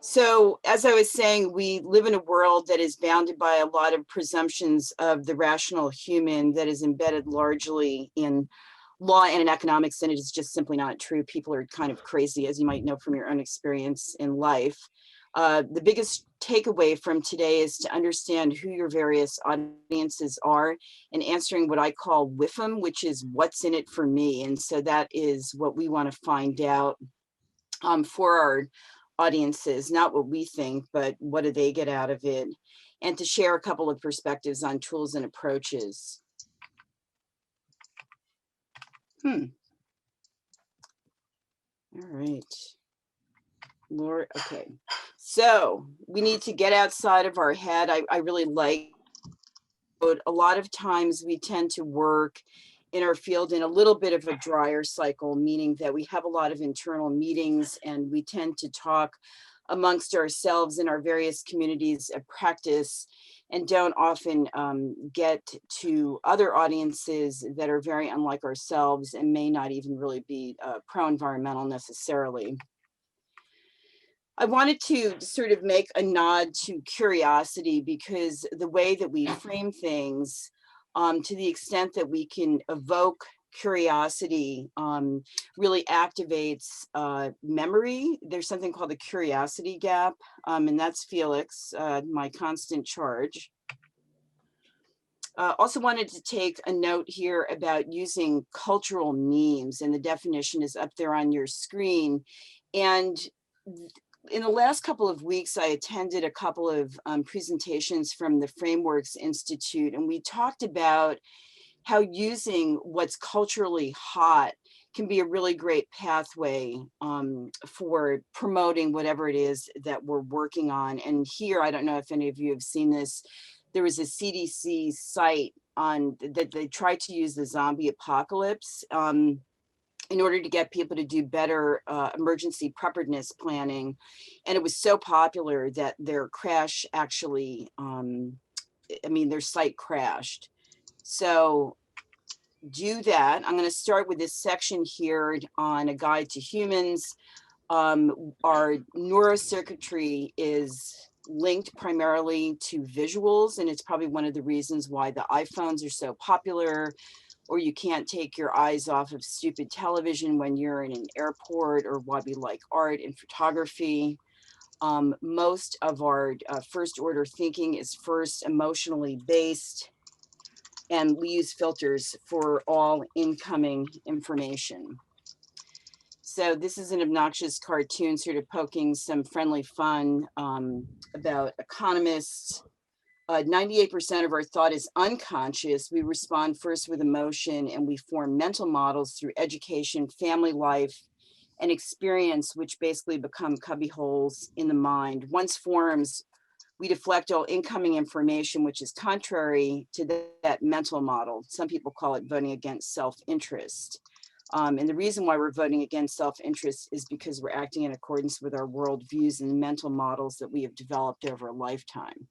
So, as I was saying, we live in a world that is bounded by a lot of presumptions of the rational human that is embedded largely in law and in economics, and it is just simply not true. People are kind of crazy, as you might know from your own experience in life. The biggest takeaway from today is to understand who your various audiences are and answering what I call WIFM, which is what's in it for me. And so that is what we want to find out for our audiences, not what we think, but what do they get out of it, and to share a couple of perspectives on tools and approaches. All right, Laura, okay. So we need to get outside of our head. I really like, but a lot of times we tend to work in our field in a little bit of a drier cycle, meaning that we have a lot of internal meetings and we tend to talk amongst ourselves in our various communities of practice and don't often get to other audiences that are very unlike ourselves and may not even really be pro-environmental necessarily. I wanted to sort of make a nod to curiosity because the way that we frame things, to the extent that we can evoke curiosity, really activates memory. There's something called the curiosity gap, and that's Felix, my constant charge. Also wanted to take a note here about using cultural memes, and the definition is up there on your screen. And in the last couple of weeks, I attended a couple of presentations from the Frameworks Institute, and we talked about how using what's culturally hot can be a really great pathway for promoting whatever it is that we're working on. And here, I don't know if any of you have seen this, there was a CDC site on that they tried to use the zombie apocalypse in order to get people to do better emergency preparedness planning. And it was so popular that their crash actually, their site crashed. So do that. I'm going to start with this section here on a guide to humans. Our neurocircuitry is linked primarily to visuals, and it's probably one of the reasons why the iPhones are so popular, or you can't take your eyes off of stupid television when you're in an airport, or why we like art and photography. Most of our first order thinking is first emotionally based, and we use filters for all incoming information. So this is an obnoxious cartoon sort of poking some friendly fun about economists. 98% of our thought is unconscious. We respond first with emotion, and we form mental models through education, family life, and experience, which basically become cubby holes in the mind. Once forms, we deflect all incoming information, which is contrary to that mental model. Some people call it voting against self-interest. And the reason why we're voting against self-interest is because we're acting in accordance with our worldviews and mental models that we have developed over a lifetime.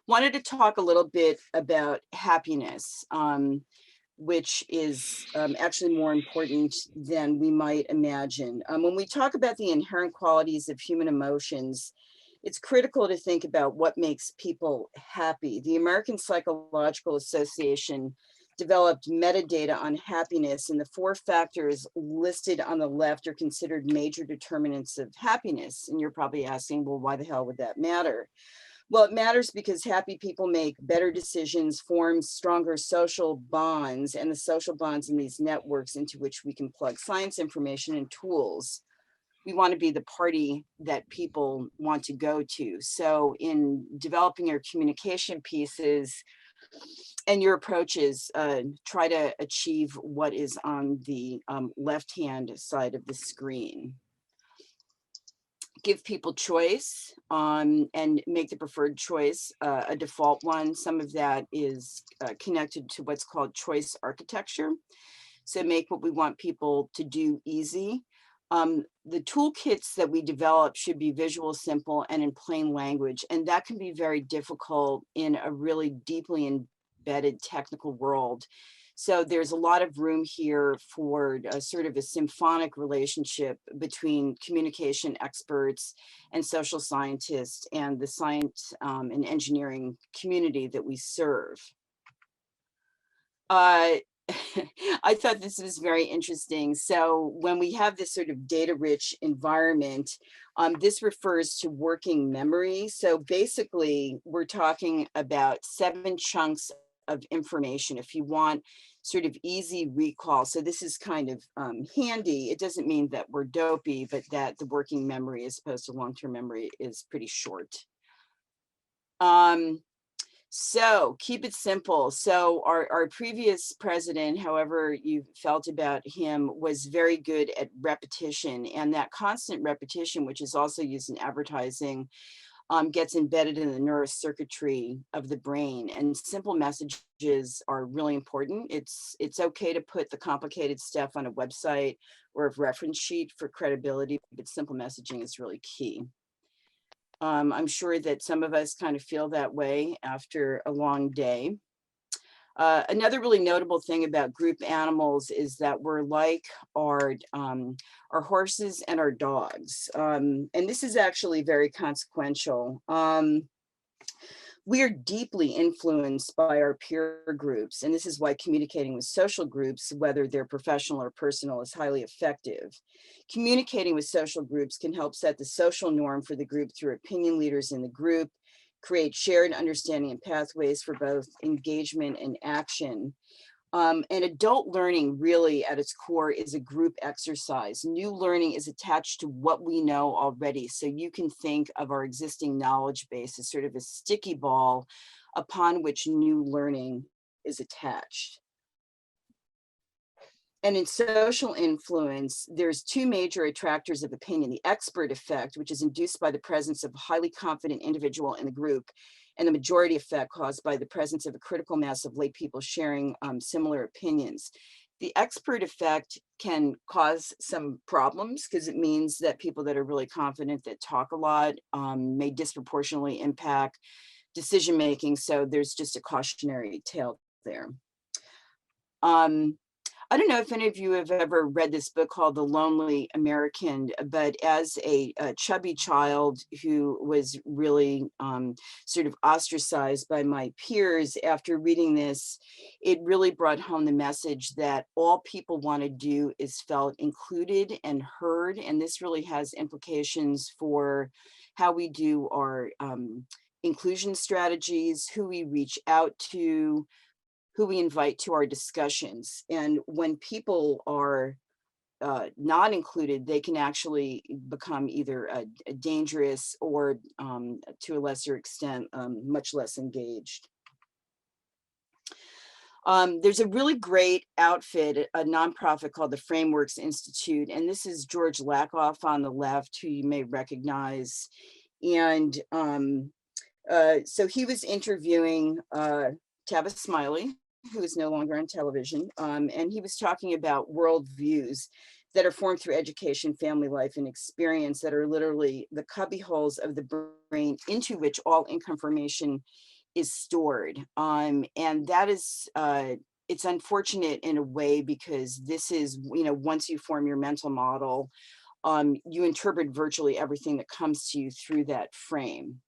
Wanted to talk a little bit about happiness, which is actually more important than we might imagine. When we talk about the inherent qualities of human emotions, it's critical to think about what makes people happy. The American Psychological Association developed metadata on happiness, and the 4 factors listed on the left are considered major determinants of happiness. And you're probably asking, well, why the hell would that matter? Well, it matters because happy people make better decisions, form stronger social bonds, and the social bonds in these networks into which we can plug science information and tools. We want to be the party that people want to go to. So in developing your communication pieces and your approaches, try to achieve what is on the left-hand side of the screen. Give people choice and make the preferred choice a default one. Some of that is connected to what's called choice architecture. So make what we want people to do easy. The toolkits that we develop should be visual, simple, and in plain language. And that can be very difficult in a really deeply embedded technical world. So there's a lot of room here for sort of a symphonic relationship between communication experts and social scientists and the science and engineering community that we serve. Uh, I thought this was very interesting. So when we have this sort of data-rich environment, this refers to working memory. So basically, we're talking about 7 chunks of information if you want sort of easy recall. So this is kind of handy. It doesn't mean that we're dopey, but that the working memory as opposed to long-term memory is pretty short. So keep it simple. So our previous president, however you felt about him, was very good at repetition, and that constant repetition, which is also used in advertising, gets embedded in the neurocircuitry of the brain, and simple messages are really important. It's okay to put the complicated stuff on a website or a reference sheet for credibility, but simple messaging is really key. I'm sure that some of us kind of feel that way after a long day. Another really notable thing about group animals is that we're like our horses and our dogs. And this is actually very consequential. We are deeply influenced by our peer groups, and this is why communicating with social groups, whether they're professional or personal, is highly effective. Communicating with social groups can help set the social norm for the group through opinion leaders in the group, create shared understanding and pathways for both engagement and action. And adult learning really at its core is a group exercise. New learning is attached to what we know already. So you can think of our existing knowledge base as sort of a sticky ball upon which new learning is attached. And in social influence, there's 2 major attractors of opinion: the expert effect, which is induced by the presence of a highly confident individual in the group, and the majority effect caused by the presence of a critical mass of lay people sharing similar opinions. The expert effect can cause some problems because it means that people that are really confident, that talk a lot, may disproportionately impact decision-making. So there's just a cautionary tale there. I don't know if any of you have ever read this book called The Lonely American, but as a chubby child who was really sort of ostracized by my peers, after reading this, it really brought home the message that all people want to do is felt included and heard. And this really has implications for how we do our inclusion strategies, who we reach out to, who we invite to our discussions. And when people are not included, they can actually become either dangerous or to a lesser extent, much less engaged. There's a really great outfit, a nonprofit called the Frameworks Institute, and this is George Lakoff on the left, who you may recognize. And so he was interviewing Tavis Smiley, who is no longer on television, and he was talking about worldviews that are formed through education, family life, and experience that are literally the cubby holes of the brain into which all information is stored. And that is, it's unfortunate in a way, because this is, once you form your mental model, you interpret virtually everything that comes to you through that frame.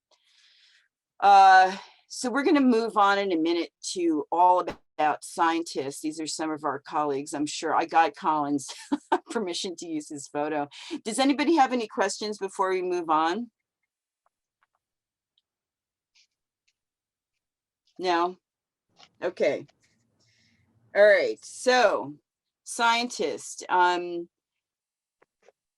So we're going to move on in a minute to all about scientists. These are some of our colleagues. I'm sure I got Colin's permission to use his photo. Does anybody have any questions before we move on? No? Okay. All right. So scientists.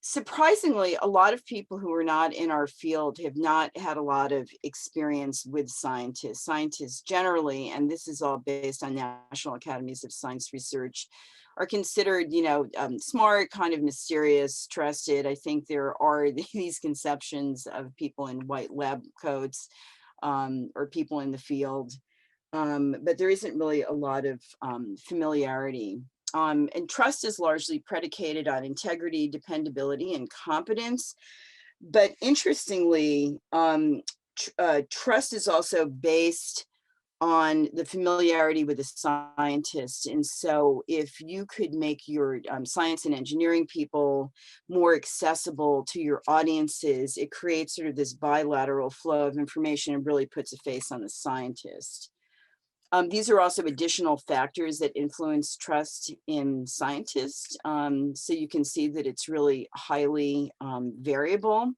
Surprisingly, a lot of people who are not in our field have not had a lot of experience with scientists. Scientists generally, and this is all based on National Academies of Science research, are considered, smart, kind of mysterious, trusted. I think there are these conceptions of people in white lab coats or people in the field, but there isn't really a lot of familiarity. And trust is largely predicated on integrity, dependability, and competence. But interestingly, trust is also based on the familiarity with the scientist. And so if you could make your science and engineering people more accessible to your audiences, it creates sort of this bilateral flow of information and really puts a face on the scientist. These are also additional factors that influence trust in scientists. So you can see that it's really highly variable.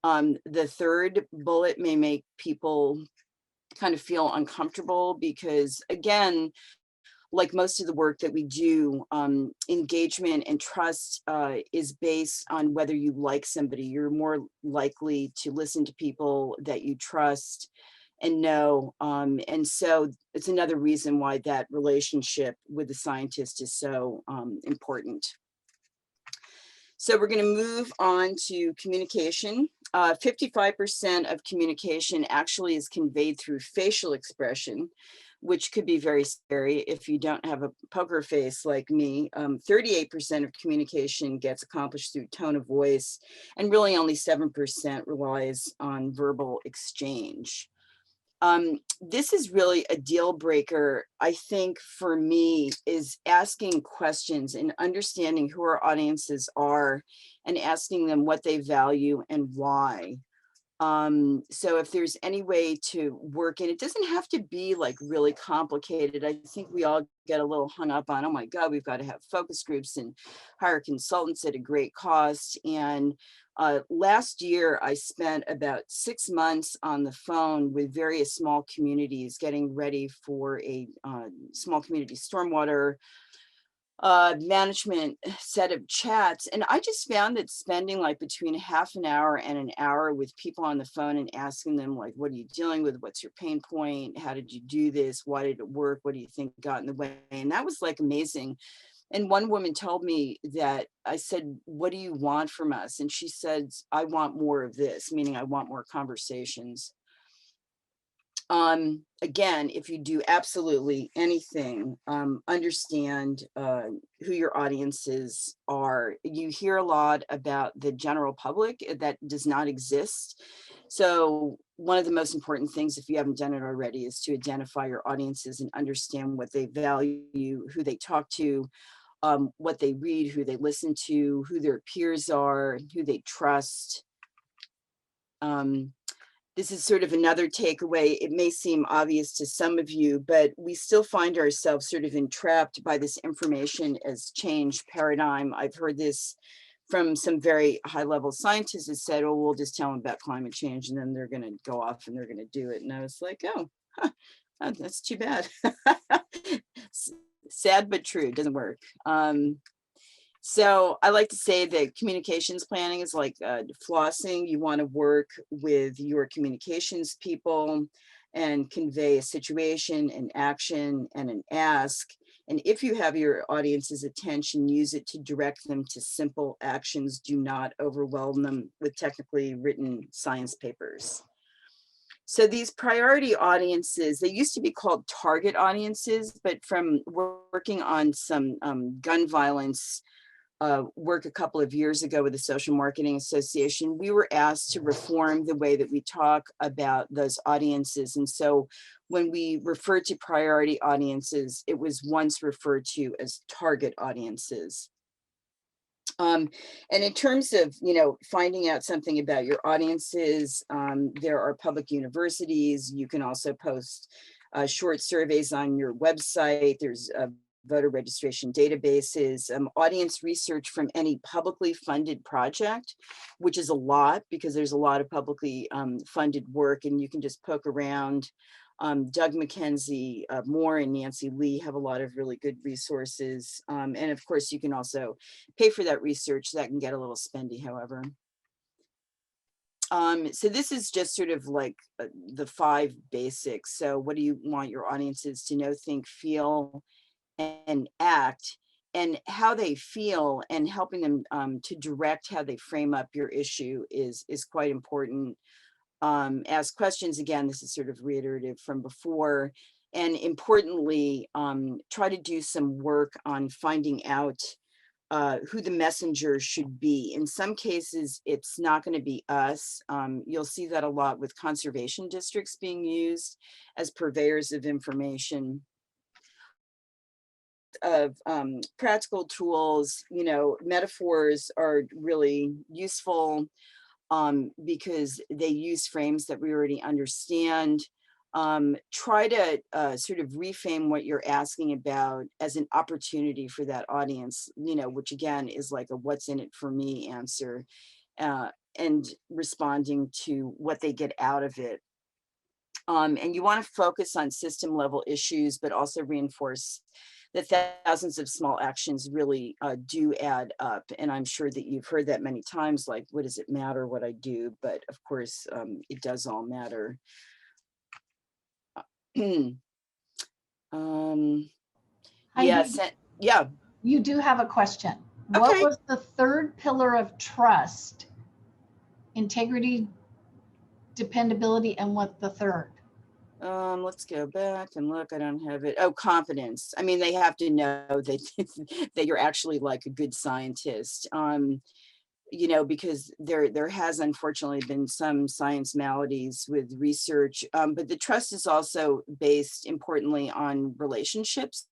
The third bullet may make people kind of feel uncomfortable because, again, like most of the work that we do, engagement and trust is based on whether you like somebody. You're more likely to listen to people that you trust and know. And so it's another reason why that relationship with the scientist is so important. So we're going to move on to communication. 55% of communication actually is conveyed through facial expression, which could be very scary if you don't have a poker face like me. 38% of communication gets accomplished through tone of voice, and really only 7% relies on verbal exchange. This is really a deal breaker, I think, for me, is asking questions and understanding who our audiences are and asking them what they value and why. So if there's any way to work, and it doesn't have to be like really complicated. I think we all get a little hung up on, oh my God, we've got to have focus groups and hire consultants at a great cost. And last year, I spent about 6 months on the phone with various small communities getting ready for a small community stormwater management set of chats. And I just found that spending like between half an hour and an hour with people on the phone and asking them, like, what are you dealing with? What's your pain point? How did you do this? Why did it work? What do you think got in the way? And that was like amazing. And one woman told me that I said, what do you want from us? And she said, I want more of this, meaning I want more conversations. Again, if you do absolutely anything, understand who your audiences are. You hear a lot about the general public that does not exist. So one of the most important things, if you haven't done it already, is to identify your audiences and understand what they value, who they talk to, what they read, who they listen to, who their peers are, who they trust. This is sort of another takeaway. It may seem obvious to some of you, but we still find ourselves sort of entrapped by this information as change paradigm. I've heard this from some very high level scientists that said, oh, we'll just tell them about climate change and then they're going to go off and they're going to do it. And I was like, oh, that's too bad. Sad but true, it doesn't work. So I like to say that communications planning is like flossing. You want to work with your communications people and convey a situation, an action, and an ask. And if you have your audience's attention, use it to direct them to simple actions. Do not overwhelm them with technically written science papers. So these priority audiences, they used to be called target audiences, but from working on some gun violence work a couple of years ago with the Social Marketing Association, we were asked to reform the way that we talk about those audiences. And so when we refer to priority audiences, it was once referred to as target audiences. And in terms of, finding out something about your audiences, there are public universities. You can also post short surveys on your website. There's voter registration databases, audience research from any publicly funded project, which is a lot because there's a lot of publicly funded work, and you can just poke around. Doug McKenzie, Moore, and Nancy Lee have a lot of really good resources. And of course, you can also pay for that research. That can get a little spendy, however. So this is just sort of like the 5 basics. So what do you want your audiences to know, think, feel, and act? And how they feel and helping them to direct how they frame up your issue is quite important. Ask questions. Again, this is sort of reiterative from before. And importantly, try to do some work on finding out who the messenger should be. In some cases, it's not going to be us. You'll see that a lot with conservation districts being used as purveyors of information, of practical tools. You know, metaphors are really useful because they use frames that we already understand. Try to sort of reframe what you're asking about as an opportunity for that audience, you know, which again is like a what's in it for me answer, and responding to what they get out of it. And you want to focus on system level issues, but also reinforce that thousands of small actions really do add up. And I'm sure that you've heard that many times, like, what does it matter what I do? But of course, it does all matter. Heidi, Yes, yeah. you do have a question. What Okay. was the third pillar of trust? Integrity, dependability, and what the third? Let's go back and look. I don't have it. Oh, confidence. I mean, they have to know that that you're actually like a good scientist. You know, because there has unfortunately been some science maladies with research, but the trust is also based importantly on relationships,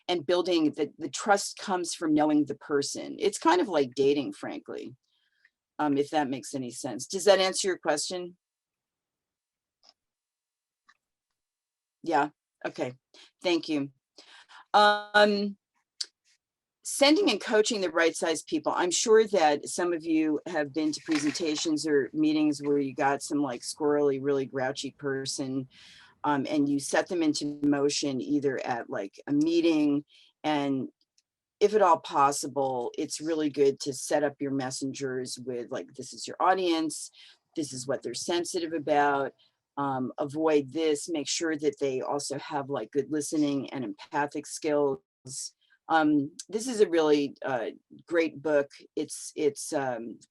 and building the trust comes from knowing the person. It's kind of like dating, frankly, if that makes any sense. Does that answer your question? Yeah. Okay. Thank you. Sending and coaching the right size people. I'm sure that some of you have been to presentations or meetings where you got some like squirrely, really grouchy person, and you set them into motion either at like a meeting, and if at all possible, it's really good to set up your messengers with like, this is your audience, this is what they're sensitive about, avoid this, make sure that they also have like good listening and empathic skills. This is a really great book. It's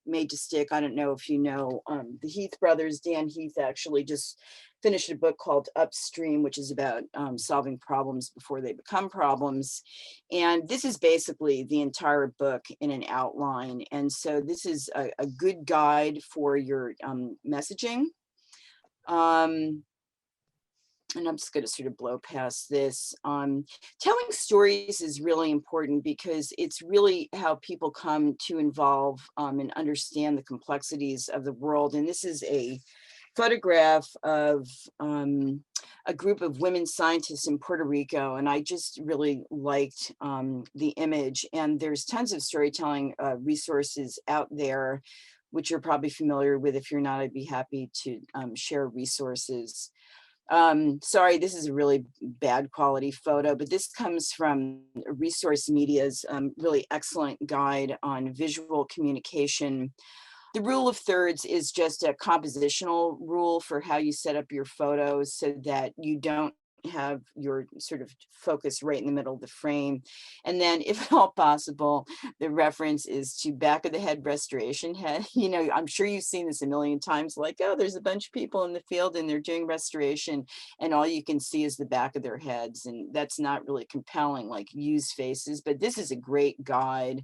made to stick. I don't know if you know the Heath brothers. Dan Heath actually just finished a book called Upstream, which is about solving problems before they become problems. And this is basically the entire book in an outline. And so this is a good guide for your messaging. And I'm just going to sort of blow past this. Telling stories is really important because it's really how people come to involve and understand the complexities of the world. And this is a photograph of a group of women scientists in Puerto Rico, and I just really liked the image. And there's tons of storytelling resources out there, which you're probably familiar with. If you're not, I'd be happy to share resources. Sorry, this is a really bad quality photo, but this comes from Resource Media's really excellent guide on visual communication. The rule of thirds is just a compositional rule for how you set up your photos so that you don't have your sort of focus right in the middle of the frame. And then if at all possible, the reference is to back of the head restoration head. You know, I'm sure you've seen this a million times, like, oh, there's a bunch of people in the field and they're doing restoration and all you can see is the back of their heads. And that's not really compelling, like use faces, but this is a great guide.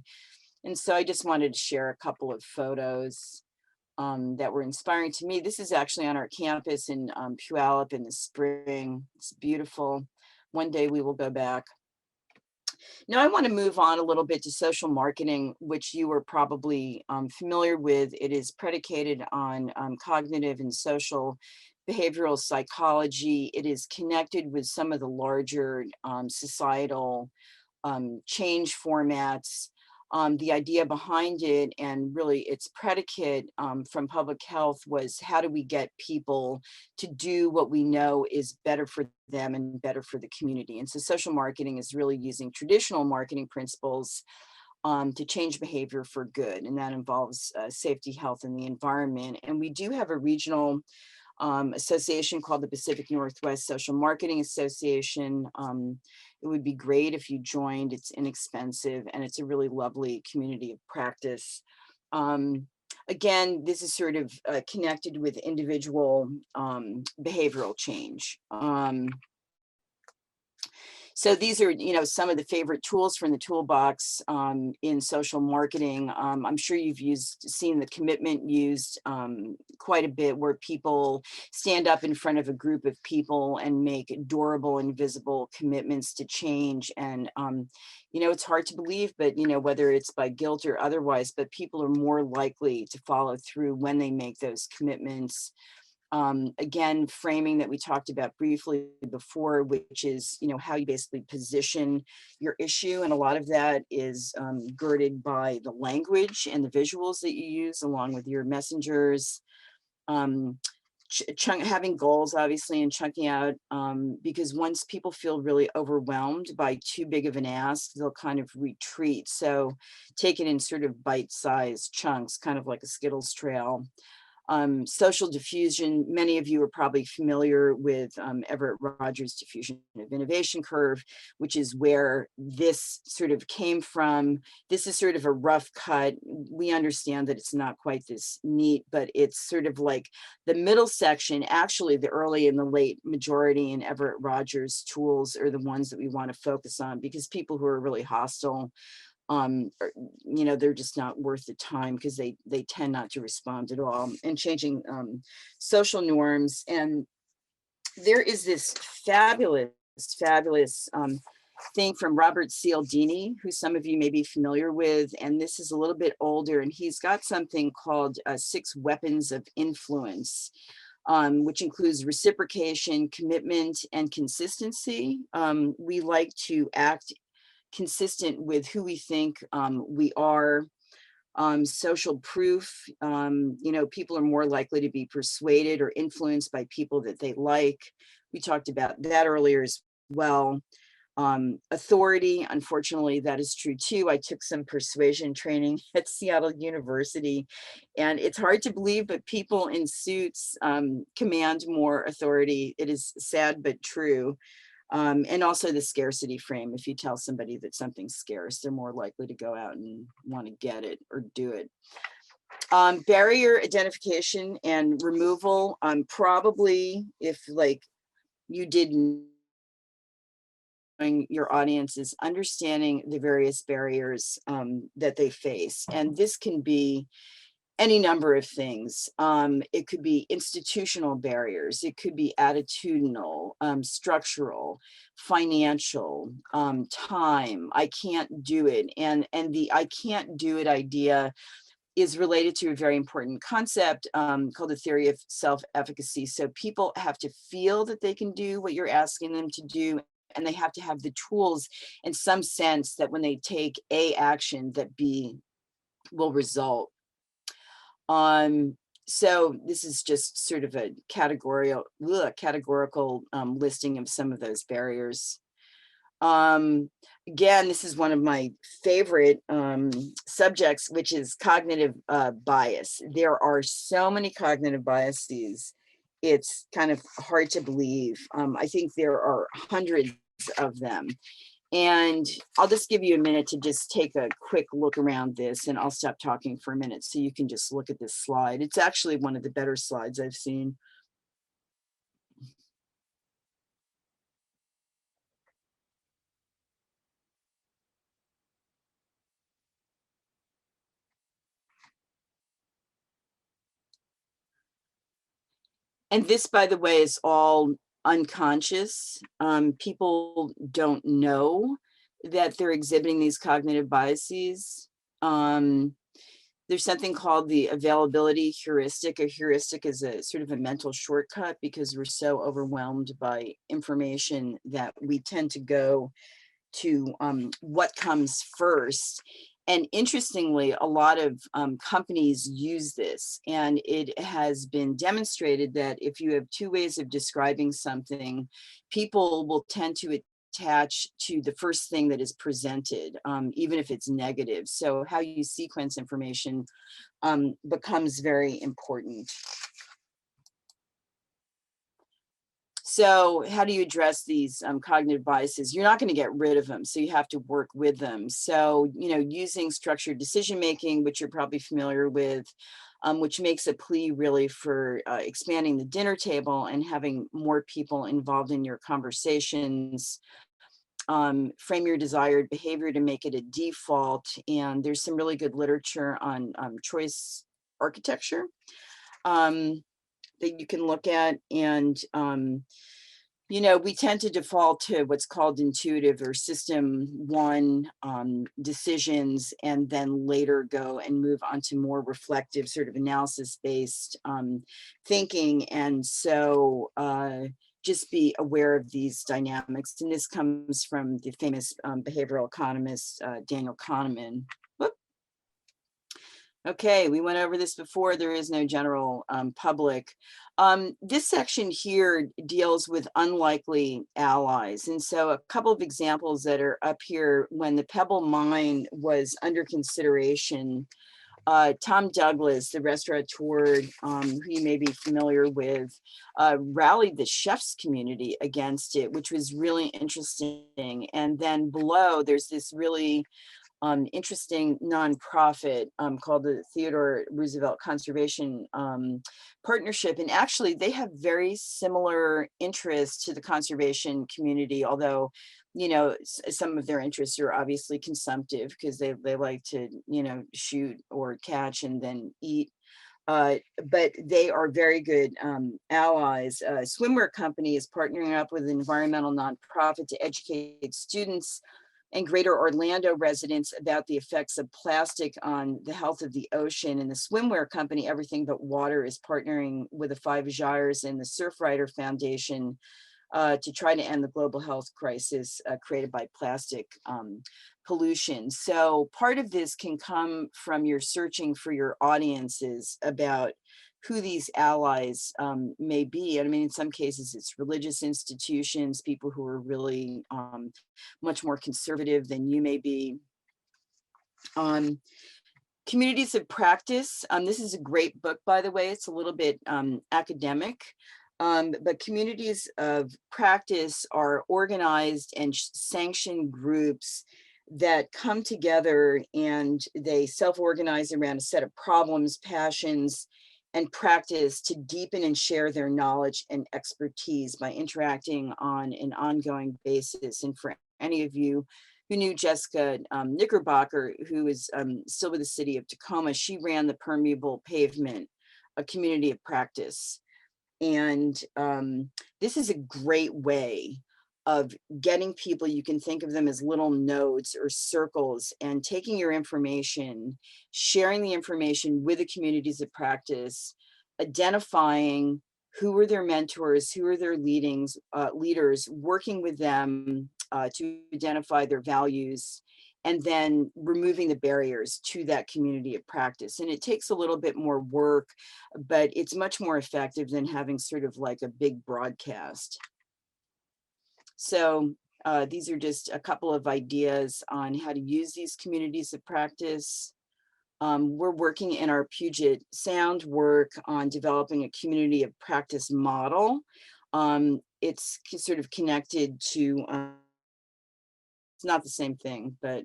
And so I just wanted to share a couple of photos that were inspiring to me. This is actually on our campus in Puyallup in the spring. It's beautiful. One day we will go back. Now I want to move on a little bit to social marketing, which you are probably familiar with. It is predicated on cognitive and social behavioral psychology. It is connected with some of the larger societal change formats. The idea behind it and really its predicate from public health was, how do we get people to do what we know is better for them and better for the community? And so social marketing is really using traditional marketing principles to change behavior for good. And that involves safety, health, and the environment. And we do have a regional association called the Pacific Northwest Social Marketing Association. It would be great if you joined. It's inexpensive and it's a really lovely community of practice. Again, this is sort of connected with individual behavioral change. So these are, some of the favorite tools from the toolbox in social marketing. I'm sure you've seen the commitment used quite a bit, where people stand up in front of a group of people and make durable and visible commitments to change. And, it's hard to believe, but, whether it's by guilt or otherwise, but people are more likely to follow through when they make those commitments. Again, framing that we talked about briefly before, which is, how you basically position your issue. And a lot of that is girded by the language and the visuals that you use along with your messengers. Um, Having goals, obviously, and chunking out, because once people feel really overwhelmed by too big of an ask, they'll kind of retreat. So take it in sort of bite-sized chunks, kind of like a Skittles trail. Social diffusion, many of you are probably familiar with Everett Rogers' diffusion of innovation curve, which is where this sort of came from. This is sort of a rough cut. We understand that it's not quite this neat, but it's sort of like the middle section. Actually, the early and the late majority in Everett Rogers tools are the ones that we want to focus on, because people who are really hostile, they're just not worth the time, because they tend not to respond at all. And changing social norms. And there is this fabulous thing from Robert Cialdini, who some of you may be familiar with, and this is a little bit older, and he's got something called 6 Weapons of Influence, which includes reciprocation, commitment, and consistency. We like to act consistent with who we think we are. Social proof, people are more likely to be persuaded or influenced by people that they like. We talked about that earlier as well. Authority, unfortunately, that is true too. I took some persuasion training at Seattle University, and it's hard to believe, but people in suits command more authority. It is sad but true. And also the scarcity frame. If you tell somebody that something's scarce, they're more likely to go out and want to get it or do it. Barrier identification and removal. Probably, if like you didn't, your audience is understanding the various barriers that they face. And this can be any number of things. It could be institutional barriers. It could be attitudinal, structural, financial, time. I can't do it. And the I can't do it idea is related to a very important concept called the theory of self-efficacy. So people have to feel that they can do what you're asking them to do, and they have to have the tools in some sense that when they take A action, that B will result. So this is just sort of a categorical listing of some of those barriers. Again, this is one of my favorite subjects, which is cognitive bias. There are so many cognitive biases. It's kind of hard to believe. I think there are hundreds of them. And I'll just give you a minute to just take a quick look around this, and I'll stop talking for a minute so you can just look at this slide. It's actually one of the better slides I've seen. And this, by the way, is all unconscious. People don't know that they're exhibiting these cognitive biases. There's something called the availability heuristic. A heuristic is a sort of a mental shortcut, because we're so overwhelmed by information that we tend to go to what comes first. And interestingly, a lot of companies use this, and it has been demonstrated that if you have 2 ways of describing something, people will tend to attach to the first thing that is presented, even if it's negative. So how you sequence information becomes very important. So how do you address these cognitive biases? You're not going to get rid of them, so you have to work with them. So, using structured decision-making, which you're probably familiar with, which makes a plea really for expanding the dinner table and having more people involved in your conversations. frame your desired behavior to make it a default. And there's some really good literature on choice architecture that you can look at. And you know, we tend to default to what's called intuitive or system one decisions, and then later go and move on to more reflective, sort of analysis based thinking. And so just be aware of these dynamics. And this comes from the famous behavioral economist, Daniel Kahneman. Whoop. Okay, we went over this before. There is no general public. This section here deals with unlikely allies. And so a couple of examples that are up here: when the Pebble Mine was under consideration, Tom Douglas, the restaurateur, who you may be familiar with, rallied the chefs community against it, which was really interesting. And then below, there's this really interesting nonprofit called the Theodore Roosevelt Conservation Partnership. And actually, they have very similar interests to the conservation community, although, you know, some of their interests are obviously consumptive because they like to, you know, shoot or catch and then eat. But they are very good allies. Swimwear Company is partnering up with an environmental nonprofit to educate students and Greater Orlando residents about the effects of plastic on the health of the ocean. And the Swimwear Company, Everything But Water, is partnering with the Five Gyres and the Surfrider Foundation to try to end the global health crisis created by plastic pollution. So part of this can come from your searching for your audiences about who these allies may be. I mean, in some cases, it's religious institutions, people who are really much more conservative than you may be. Communities of Practice. This is a great book, by the way. It's a little bit academic, but Communities of Practice are organized and sanctioned groups that come together and they self-organize around a set of problems, passions, and practice to deepen and share their knowledge and expertise by interacting on an ongoing basis. And for any of you who knew Jessica Knickerbocker, who is still with the city of Tacoma, she ran the Permeable Pavement, a community of practice. And this is a great way of getting people, you can think of them as little nodes or circles, and taking your information, sharing the information with the communities of practice, identifying who are their mentors, who are their leaders, working with them to identify their values, and then removing the barriers to that community of practice. And it takes a little bit more work, but it's much more effective than having sort of like a big broadcast. So these are just a couple of ideas on how to use these communities of practice. We're working in our Puget Sound work on developing a community of practice model. It's sort of connected to, it's not the same thing, but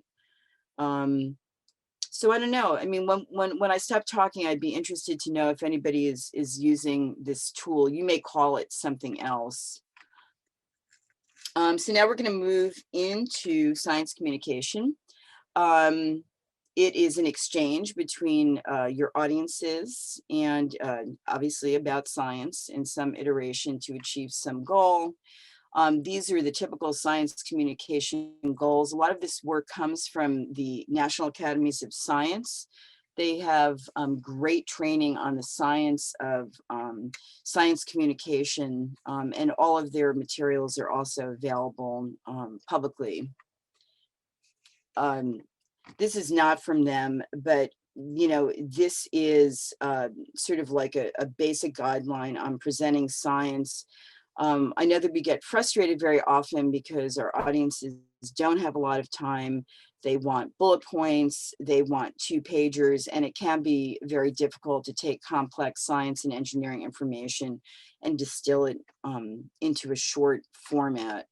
so I don't know. I mean, when I stop talking, I'd be interested to know if anybody is using this tool. You may call it something else. So now we're going to move into science communication. It is an exchange between your audiences and obviously about science in some iteration to achieve some goal. These are the typical science communication goals. A lot of this work comes from the National Academies of Science. They have great training on the science of science communication, and all of their materials are also available publicly. This is not from them, but you know, this is sort of like a basic guideline on presenting science. I know that we get frustrated very often because our audiences don't have a lot of time. They want bullet points, they want 2-pagers, and it can be very difficult to take complex science and engineering information and distill it into a short format.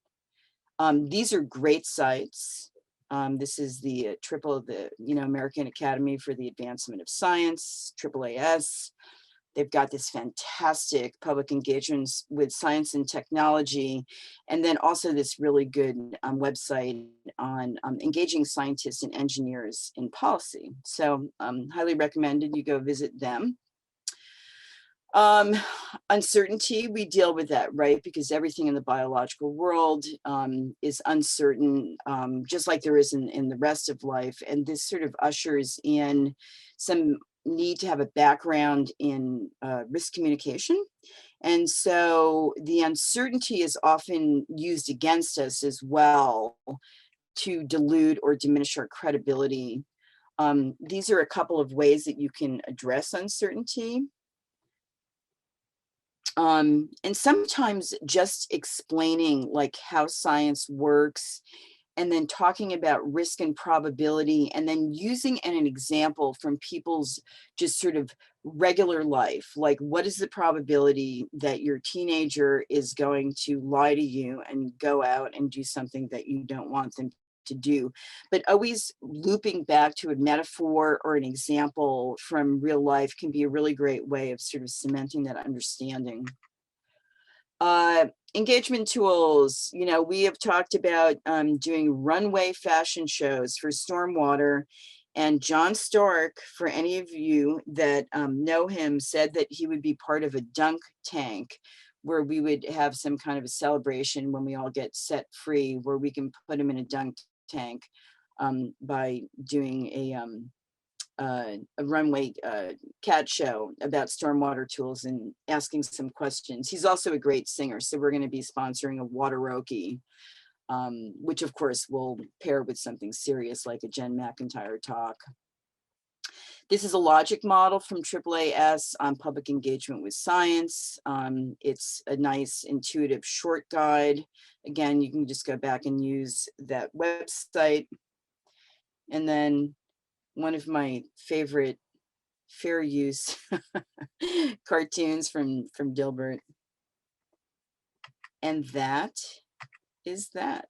These are great sites. This is the American Academy for the Advancement of Science, AAAS. They've got this fantastic public engagements with science and technology, and then also this really good website on engaging scientists and engineers in policy. So highly recommended you go visit them. Um, Uncertainty, we deal with that, right? Because everything in the biological world is uncertain, just like there is in the rest of life. And this sort of ushers in some need to have a background in risk communication. And so the uncertainty is often used against us as well to dilute or diminish our credibility. These are a couple of ways that you can address uncertainty. And sometimes just explaining like how science works and then talking about risk and probability and then using an example from people's just sort of regular life. Like, what is the probability that your teenager is going to lie to you and go out and do something that you don't want them to do? But always looping back to a metaphor or an example from real life can be a really great way of sort of cementing that understanding. Engagement tools, you know, we have talked about doing runway fashion shows for Stormwater, and John Stork, for any of you that know him, said that he would be part of a dunk tank where we would have some kind of a celebration when we all get set free, where we can put him in a dunk tank by doing a runway cat show about stormwater tools and asking some questions. He's also a great singer, so we're going to be sponsoring a wateroke, which of course will pair with something serious like a Jen McIntyre talk. This is a logic model from AAAS on public engagement with science. It's a nice intuitive short guide. Again, you can just go back and use that website. And then one of my favorite fair use cartoons from Dilbert. And that is that.